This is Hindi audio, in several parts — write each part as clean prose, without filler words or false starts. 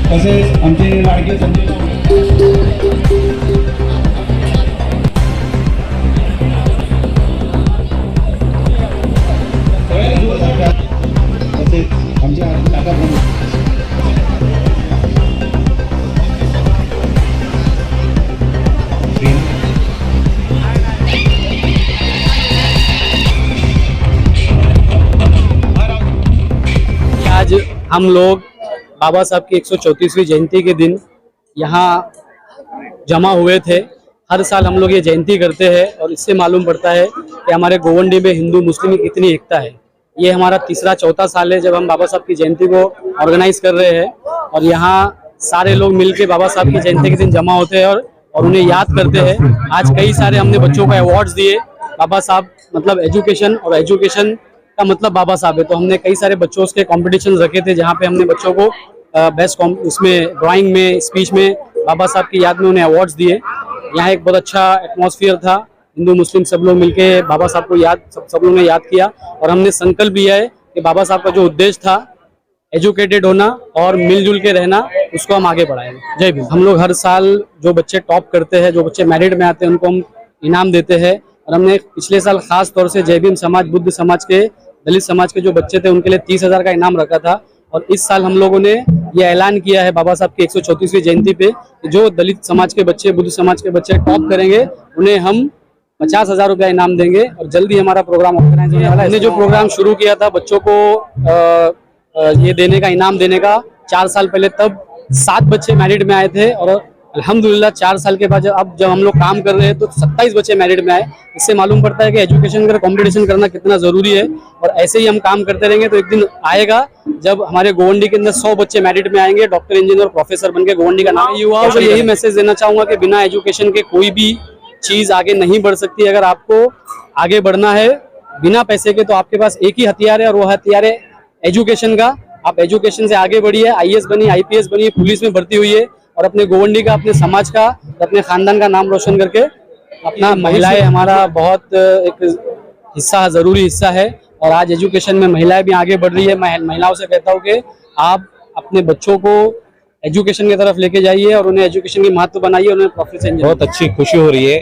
तसेच आमचे लाडके संजय तसेच आमच्या काका आज हम लोग बाबा साहब की 134वीं जयंती के दिन यहाँ जमा हुए थे। हर साल हम लोग ये जयंती करते हैं और इससे मालूम पड़ता है कि हमारे गोवंडी में हिंदू मुस्लिम की कितनी एकता है। ये हमारा तीसरा चौथा साल है जब हम बाबा साहब की जयंती को ऑर्गेनाइज कर रहे हैं और यहाँ सारे लोग मिलके बाबा साहब की जयंती के दिन जमा होते हैं और उन्हें याद करते हैं। आज कई सारे हमने बच्चों को अवार्ड्स दिए। बाबा साहब मतलब एजुकेशन और एजुकेशन का मतलब बाबा साहब है, तो हमने कई सारे बच्चों के कॉम्पिटिशन रखे थे जहाँ पे हमने बच्चों को बेस्ट उसमें ड्राइंग में स्पीच में बाबा साहब की याद में उन्हें अवार्ड्स दिए। यहाँ एक बहुत अच्छा एटमॉस्फेयर था। हिंदू मुस्लिम सब लोग मिलके बाबा साहब को याद सब लोगों ने याद किया और हमने संकल्प लिया है कि बाबा साहब का जो उद्देश्य था एजुकेटेड होना और मिलजुल के रहना, उसको हम आगे बढ़ाएंगे। जय भीम। हम लोग हर साल जो बच्चे टॉप करते हैं, जो बच्चे मेरिट में आते हैं, उनको हम इनाम देते हैं और हमने पिछले साल खास तौर से जय भीम समाज, बुद्ध समाज के, दलित समाज के जो बच्चे थे उनके लिए 30,000 का इनाम रखा था। और इस साल हम लोगों ने ये ऐलान किया है बाबा साहब की 134वीं जयंती पे जो दलित समाज के बच्चे, बुद्ध समाज के बच्चे टॉप करेंगे उन्हें हम 50,000 रुपया इनाम देंगे और जल्दी हमारा प्रोग्राम ऑर्गेनाइज होने वाला है। हमने जो प्रोग्राम शुरू किया था बच्चों को ये देने का, इनाम देने का, 4 साल पहले तब 7 बच्चे मेरिट में आए थे और अल्हम्दुलिल्लाह 4 साल के बाद अब जब हम लोग काम कर रहे हैं तो 27 बच्चे मेरिट में आए। इससे मालूम पड़ता है कि एजुकेशन का कंपटीशन करना कितना जरूरी है और ऐसे ही हम काम करते रहेंगे तो एक दिन आएगा जब हमारे गोवंडी के अंदर 100 बच्चे मेरिट में आएंगे, डॉक्टर, इंजीनियर, प्रोफेसर बनके गोवंडी का नाम। युवाओं को यही मैसेज देना चाहूंगा कि बिना एजुकेशन के कोई भी चीज आगे नहीं बढ़ सकती। अगर आपको आगे बढ़ना है बिना पैसे के तो आपके पास एक ही हथियार है और वो हथियार है एजुकेशन का। आप एजुकेशन से आगे बढ़िए, IAS बनिए, IPS बनिए, पुलिस में भर्ती हुई और अपने गोवंडी का, अपने समाज का, अपने खानदान का नाम रोशन करके अपना। महिलाएं हमारा बहुत एक हिस्सा, जरूरी हिस्सा है और आज एजुकेशन में महिलाएं भी आगे बढ़ रही है। मैं महिलाओं से कहता हूँ कि आप अपने बच्चों को एजुकेशन की तरफ लेके जाइए और उन्हें एजुकेशन की महत्व बनाइए, उन्हें प्रोफेशन। बहुत अच्छी खुशी हो रही है।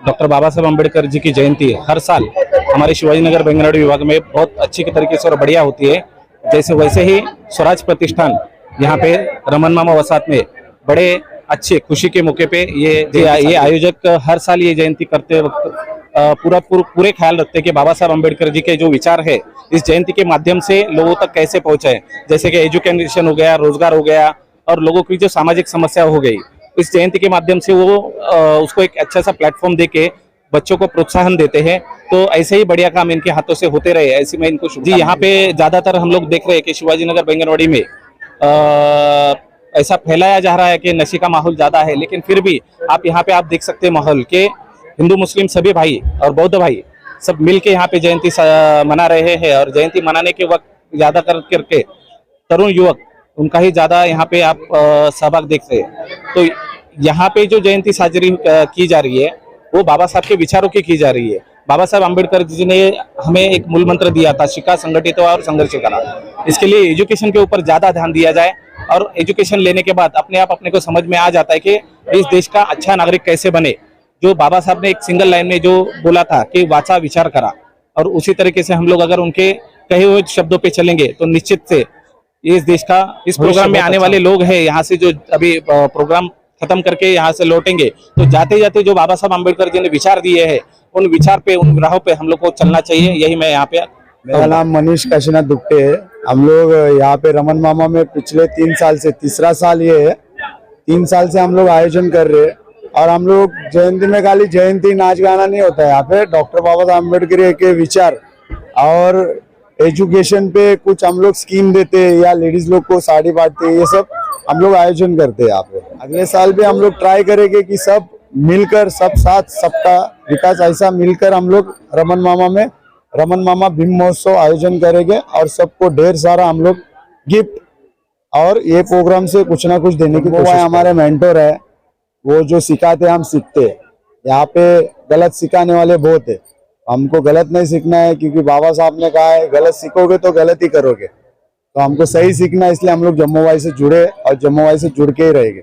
डॉक्टर बाबा साहब अम्बेडकर जी की जयंती हर साल हमारे शिवाजी नगर बेंगलुरु विभाग में बहुत अच्छी तरीके से और बढ़िया होती है। जैसे वैसे ही स्वराज प्रतिष्ठान यहाँ पे रमन मामा वसाहत में बड़े अच्छे खुशी के मौके पे ये आयोजक हर साल ये जयंती करते वक्त पूरे ख्याल रखते हैं कि बाबा साहब अम्बेडकर जी के जो विचार है इस जयंती के माध्यम से लोगों तक कैसे पहुंचाए। जैसे कि एजुकेशन हो गया, रोजगार हो गया और लोगों की जो सामाजिक समस्या हो गई, इस जयंती के माध्यम से वो उसको एक अच्छा सा प्लेटफॉर्म देके बच्चों को प्रोत्साहन देते हैं। तो ऐसे ही बढ़िया काम इनके हाथों से होते रहे, ऐसी मैं इनको जी। यहाँ पे ज्यादातर हम लोग देख रहे हैं कि शिवाजी नगर बेंगनवाड़ी में ऐसा फैलाया जा रहा है कि नशे का माहौल ज्यादा है, लेकिन फिर भी आप यहाँ पे आप देख सकते हैं माहौल के हिंदू मुस्लिम सभी भाई और बौद्ध भाई सब मिलके यहाँ पे जयंती मना रहे हैं। और जयंती मनाने के वक्त ज्यादा करके तरुण युवक उनका ही ज्यादा यहाँ पे आप सहभाग देख रहे हैं। तो यहाँ पे जो जयंती साजरी की जा रही है वो बाबा साहब के विचारों की जा रही है। बाबा साहब अम्बेडकर जी ने हमें एक मूल मंत्र दिया था, शिक्षा, संगठित और संघर्ष करा। इसके लिए एजुकेशन के ऊपर ज्यादा ध्यान दिया जाए और एजुकेशन लेने के बाद अपने को समझ में आ जाता है कि इस देश का अच्छा नागरिक कैसे बने। जो बाबा साहब ने एक सिंगल लाइन में जो बोला था कि वाचा विचार करा, और उसी तरीके से हम लोग अगर उनके कहे हुए शब्दों पे चलेंगे तो निश्चित से इस देश का, इस प्रोग्राम में आने वाले लोग हैं यहाँ से जो अभी प्रोग्राम खत्म करके यहाँ से लौटेंगे तो जाते जाते जो बाबा साहब अम्बेडकर जी ने विचार दिए हैं उन विचार पे, उन राहों पे हम लोग को चलना चाहिए। यही मैं यहाँ पे। मेरा नाम मनीष काशीनाथ दुप्टे है। हम लोग यहाँ पे रमन मामा में पिछले 3 साल से, तीसरा साल ये है, 3 साल से हम लोग आयोजन कर रहे हैं। और हम लोग जयंती में खाली जयंती नाच गाना नहीं होता है, यहाँ पे डॉक्टर बाबा साहब अम्बेडकर के विचार और एजुकेशन पे कुछ हम लोग स्कीम देते हैं या लेडीज लोग को साड़ी बांटते हैं, ये सब हम लोग आयोजन करते हैं यहाँ पे। अगले साल भी हम लोग ट्राई करेंगे कि सब मिलकर, सब साथ, सबका विकास, ऐसा मिलकर हम लोग रमन मामा में रमन मामा भीम महोत्सव आयोजन करेंगे और सबको ढेर सारा हम लोग गिफ्ट और ये प्रोग्राम से कुछ ना कुछ देने की कोशिश। हमारे मेंटोर है, वो जो सिखाते हम सीखते। यहाँ पे गलत सिखाने वाले बहुत है। हमको गलत नहीं सीखना है, क्योंकि बाबा साहब ने कहा है गलत सीखोगे तो गलत ही करोगे। तो हमको सही सीखना है, इसलिए हम लोग जम्मू वाई से जुड़े और जम्मू वाई से जुड़ के ही रहेंगे।